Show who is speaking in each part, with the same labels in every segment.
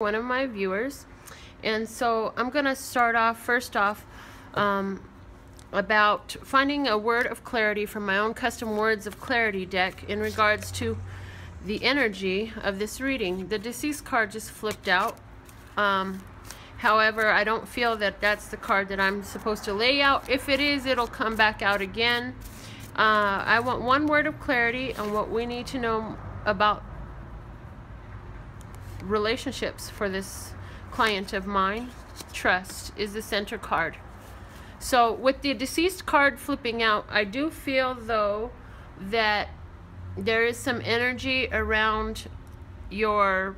Speaker 1: one of my viewers, and so I'm gonna start off first off about finding a word of clarity from my own custom words of clarity deck in regards to the energy of this reading. The deceased card just flipped out. However, I don't feel that that's the card that I'm supposed to lay out. If it is, it'll come back out again. I want one word of clarity on what we need to know about relationships for this client of mine. Trust is the center card. So with the deceased card flipping out, I do feel though that there is some energy around your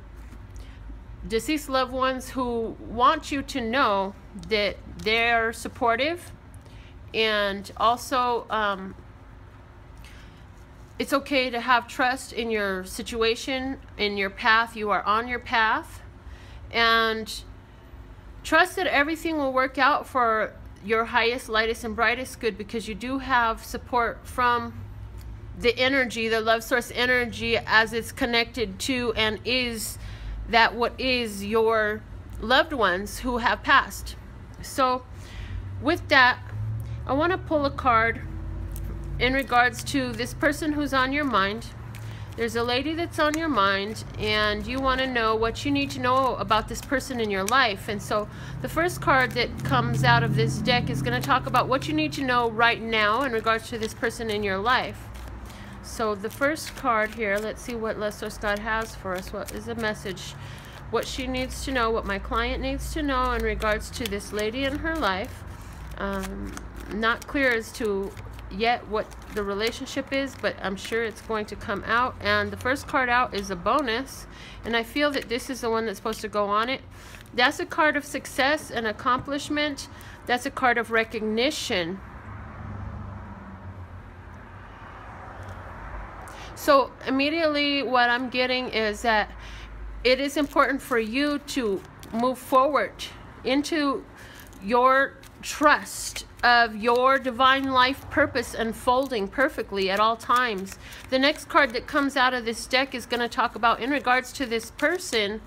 Speaker 1: deceased loved ones who want you to know that they're supportive, and also it's okay to have trust in your situation, in your path. You are on your path, and trust that everything will work out for your highest, lightest, and brightest good, because you do have support from the energy, the love source energy, as it's connected to and is that what is your loved ones who have passed. So with that, I want to pull a card in regards to this person who's on your mind. There's a lady that's on your mind, and you want to know what you need to know about this person in your life. And so the first card that comes out of this deck is going to talk about what you need to know right now in regards to this person in your life. So the first card here, let's see what Less Source God has for us. What is the message? What she needs to know, what my client needs to know in regards to this lady in her life. Not clear as to yet what the relationship is, but I'm sure it's going to come out. And the first card out is a bonus, and I feel that this is the one that's supposed to go on it. That's a card of success and accomplishment. That's a card of recognition. So immediately what I'm getting is that it is important for you to move forward into your trust of your divine life purpose unfolding perfectly at all times. The next card that comes out of this deck is going to talk about, in regards to this person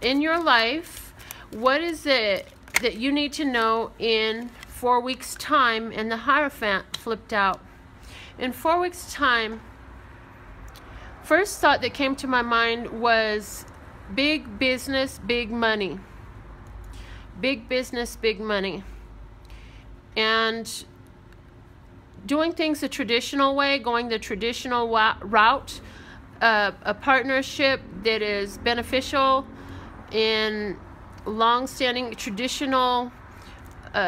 Speaker 1: in your life, what is it that you need to know in 4 weeks time. And the Hierophant flipped out. In 4 weeks time, first thought that came to my mind was big business, big money. Big business, big money. And doing things the traditional way, going the traditional route, a partnership that is beneficial in long-standing traditional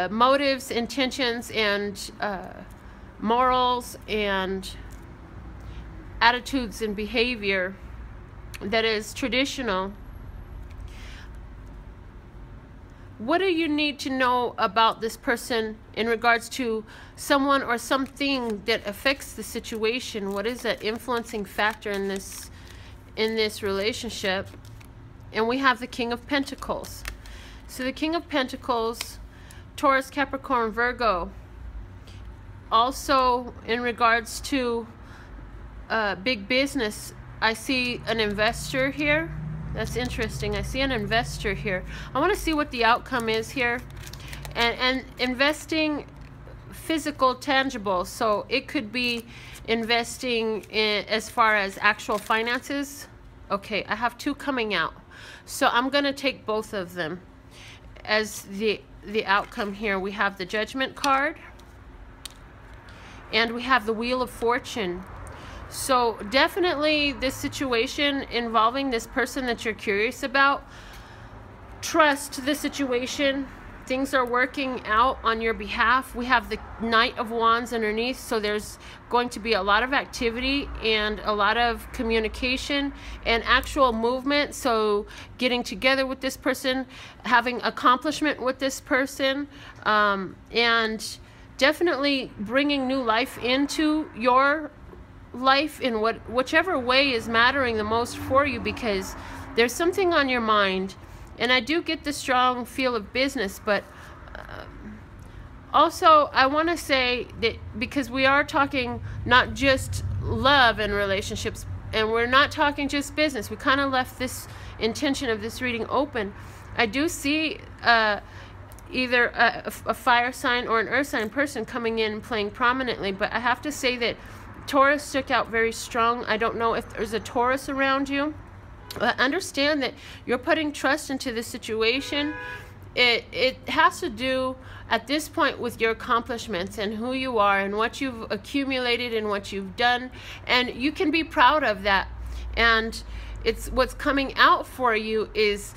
Speaker 1: motives, intentions, and morals and attitudes and behavior that is traditional. What do you need to know about this person in regards to someone or something that affects the situation? What is the influencing factor in this relationship? And we have the King of Pentacles. So the King of Pentacles, Taurus, Capricorn, Virgo. Also in regards to big business, I see an investor here. That's interesting. I see an investor here. I want to see what the outcome is here. And investing physical, tangible. So it could be investing in as far as actual finances. Okay, I have two coming out. So I'm going to take both of them as the outcome here. We have the Judgment card, and we have the Wheel of Fortune. So definitely this situation involving this person that you're curious about, trust the situation. Things are working out on your behalf. We have the Knight of Wands underneath, so there's going to be a lot of activity and a lot of communication and actual movement. So getting together with this person, having accomplishment with this person, and definitely bringing new life into your life in whichever way is mattering the most for you, because there's something on your mind. And I do get the strong feel of business, but also I want to say that because we are talking not just love and relationships, and we're not talking just business. We kind of left this intention of this reading open. I do see either a fire sign or an earth sign person coming in and playing prominently, but I have to say that Taurus stuck out very strong. I don't know if there's a Taurus around you. Understand that you're putting trust into this situation. It has to do at this point with your accomplishments and who you are and what you've accumulated and what you've done, and you can be proud of that. And it's what's coming out for you is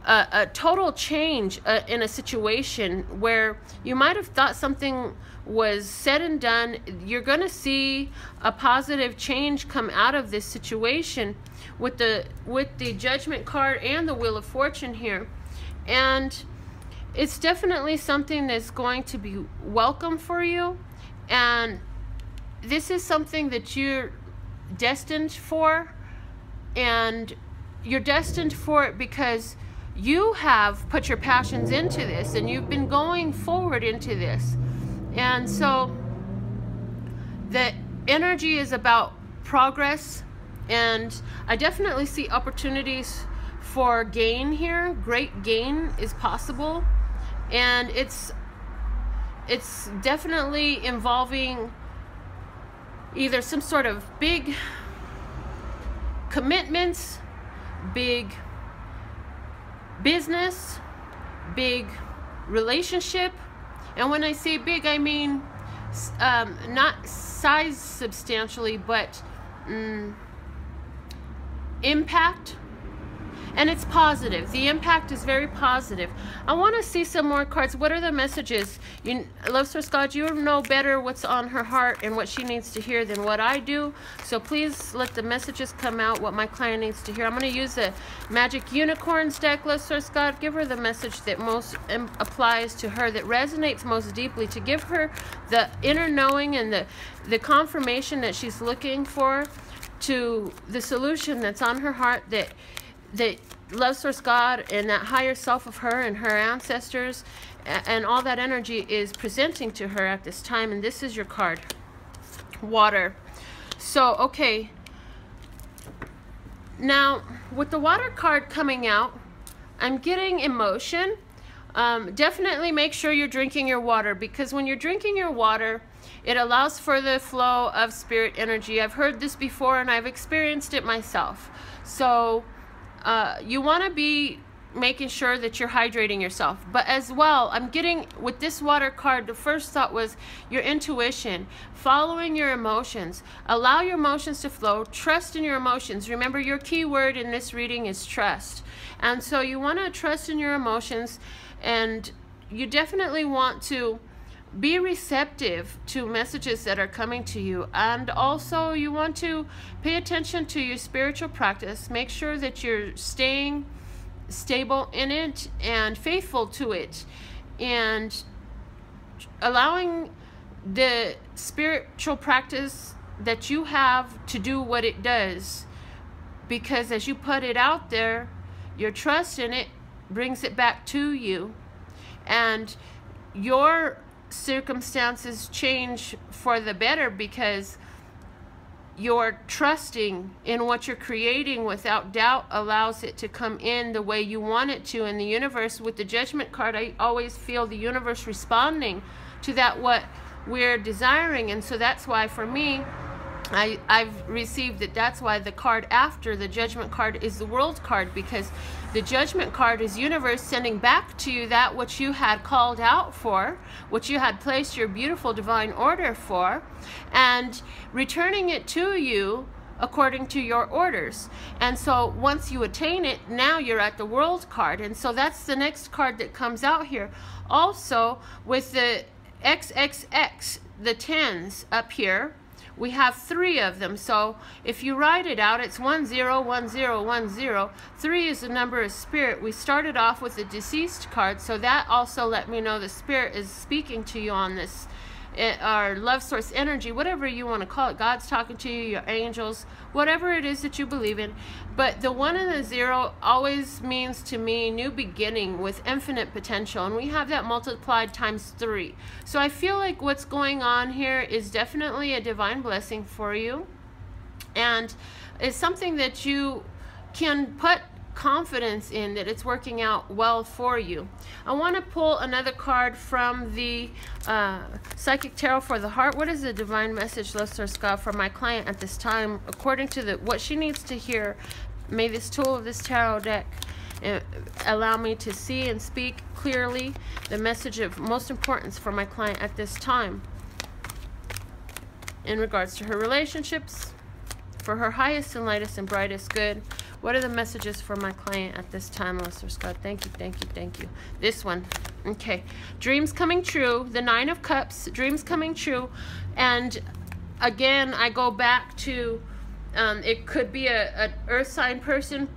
Speaker 1: a total change in a situation where you might have thought something was said and done. You're going to see a positive change come out of this situation with the Judgment card and the Wheel of Fortune here. And it's definitely something that's going to be welcome for you. And this is something that you're destined for. And you're destined for it because you have put your passions into this and you've been going forward into this. And so the energy is about progress, and I definitely see opportunities for gain here. Great gain is possible, and it's definitely involving either some sort of big commitments, big business, big relationship. And when I say big, I mean not size substantially, but impact. And it's positive. The impact is very positive. I want to see some more cards. What are the messages? Love Source God, you know better what's on her heart and what she needs to hear than what I do. So please let the messages come out, what my client needs to hear. I'm going to use the Magic Unicorns deck, Love Source God. Give her the message that most applies to her, that resonates most deeply, to give her the inner knowing and the confirmation that she's looking for to the solution that's on her heart, that Love Source God and that higher self of her and her ancestors and all that energy is presenting to her at this time. And this is your card, water. So, okay. Now, with the water card coming out, I'm getting emotion. Definitely make sure you're drinking your water, because when you're drinking your water, it allows for the flow of spirit energy. I've heard this before and I've experienced it myself. So you want to be making sure that you're hydrating yourself. But as well, I'm getting with this water card, the first thought was your intuition, following your emotions. Allow your emotions to flow. Trust in your emotions. Remember, your key word in this reading is trust. And so you want to trust in your emotions, and you definitely want to be receptive to messages that are coming to you. And also you want to pay attention to your spiritual practice. Make sure that you're staying stable in it and faithful to it, and allowing the spiritual practice that you have to do what it does, because as you put it out there, your trust in it brings it back to you, and your circumstances change for the better because you're trusting in what you're creating without doubt allows it to come in the way you want it to. In the universe, with the Judgment card, I always feel the universe responding to that what we're desiring. And so that's why for me, I've received it. That's why the card after the Judgment card is the World card, because the Judgment card is universe sending back to you that which you had called out for, which you had placed your beautiful divine order for, and returning it to you according to your orders. And so once you attain it, now you're at the World card. And so that's the next card that comes out here. Also with the XXX, the 10s up here, we have 3 of them. So if you write it out, it's 101010. 3 is the number of spirit. We started off with the deceased card, so that also let me know the spirit is speaking to you on this, or love source energy, whatever you want to call it. God's talking to you, your angels, whatever it is that you believe in. But the 1 and the 0 always means to me new beginning with infinite potential, and we have that multiplied times 3. So I feel like what's going on here is definitely a divine blessing for you. And is something that you can put confidence in, that it's working out well for you. I want to pull another card from the Psychic Tarot for the Heart. What is the divine message, Love Source God, for my client at this time, according to what she needs to hear? May this tool of this tarot deck allow me to see and speak clearly the message of most importance for my client at this time in regards to her relationships, for her highest and lightest and brightest good. What are the messages for my client at this time, Love Source God? Thank you, thank you, thank you. This one. Okay. Dreams coming true. The Nine of Cups. Dreams coming true. And again, I go back to it could be an earth sign person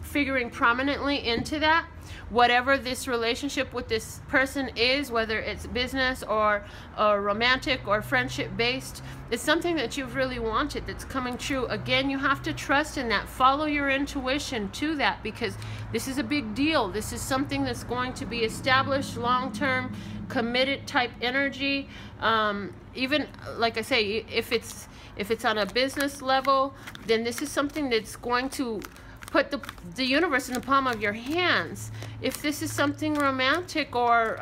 Speaker 1: figuring prominently into that. Whatever this relationship with this person is, whether it's business or romantic or friendship based, it's something that you've really wanted that's coming true. Again, you have to trust in that. Follow your intuition to that, because this is a big deal. This is something that's going to be established, long-term, committed type energy. Even, like I say, if it's on a business level, then this is something that's going to put the universe in the palm of your hands. If this is something romantic or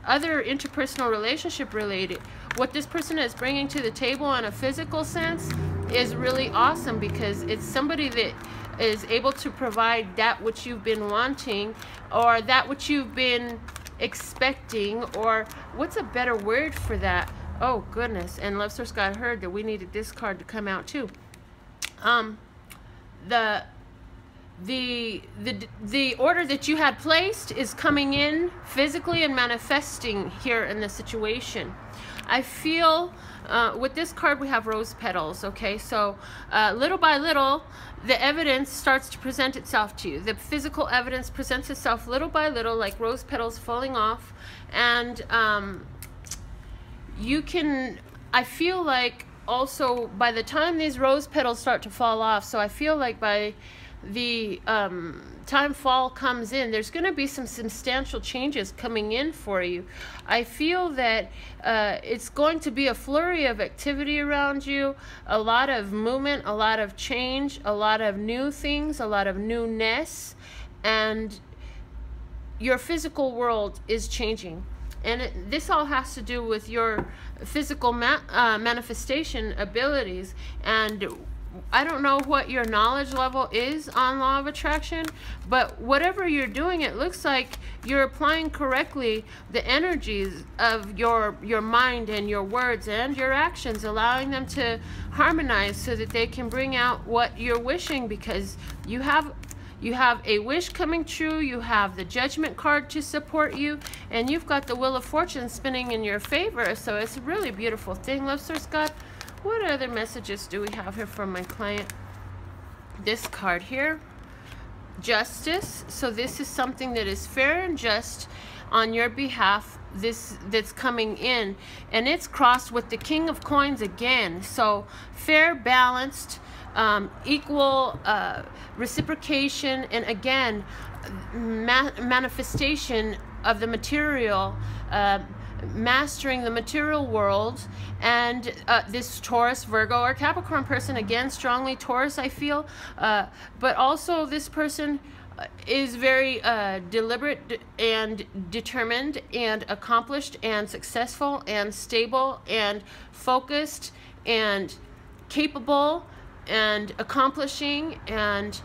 Speaker 1: other interpersonal relationship related, what this person is bringing to the table on a physical sense is really awesome, because it's somebody that is able to provide that which you've been wanting, or that which you've been expecting, or what's a better word for that? Oh goodness. And Love Source God heard that we needed this card to come out too. The order that you had placed is coming in physically and manifesting here in the situation. I feel with this card we have rose petals. Okay, so little by little the evidence starts to present itself to you. The physical evidence presents itself little by little, like rose petals falling off. And you can, I feel like also by the time these rose petals start to fall off, so I feel like by the time fall comes in, there's going to be some substantial changes coming in for you. I feel that it's going to be a flurry of activity around you, a lot of movement, a lot of change, a lot of new things, a lot of newness, and your physical world is changing. And this all has to do with your physical manifestation abilities. And I don't know what your knowledge level is on law of attraction, but whatever you're doing, it looks like you're applying correctly the energies of your mind and your words and your actions, allowing them to harmonize so that they can bring out what you're wishing, because you have a wish coming true, you have the Judgment card to support you, and you've got the Wheel of Fortune spinning in your favor. So it's a really beautiful thing, Love Source God. What other messages do we have here from my client? This card here, Justice. So this is something that is fair and just on your behalf, that's coming in, and it's crossed with the King of Coins again. So fair, balanced, equal reciprocation, and again manifestation of the material, mastering the material world. And this Taurus, Virgo, or Capricorn person, again strongly Taurus, I feel, but also this person is very deliberate and determined and accomplished and successful and stable and focused and capable and accomplishing, and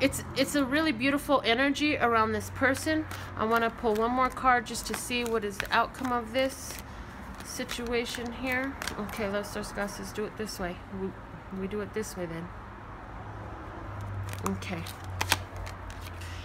Speaker 1: it's a really beautiful energy around this person. I want to pull one more card just to see what is the outcome of this situation here. Okay, Love Source God says do it this way. We do it this way then. Okay.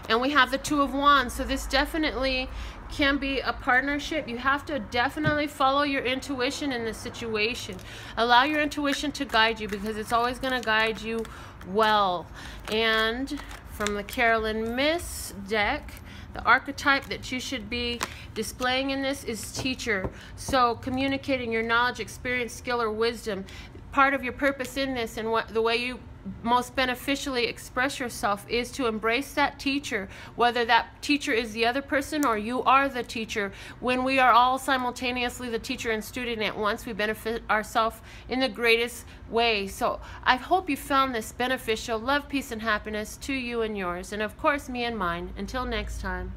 Speaker 1: And we have the Two of Wands. So this definitely can be a partnership. You have to definitely follow your intuition in this situation. Allow your intuition to guide you, because it's always going to guide you well. And from the Carolyn Miss deck, the archetype that you should be displaying in this is teacher. So communicating your knowledge, experience, skill, or wisdom. Part of your purpose in this, and the way you most beneficially express yourself is to embrace that teacher, whether that teacher is the other person or you are the teacher. When we are all simultaneously the teacher and student at once, we benefit ourselves in the greatest way. So I hope you found this beneficial. Love, peace, and happiness to you and yours, and of course me and mine. Until next time.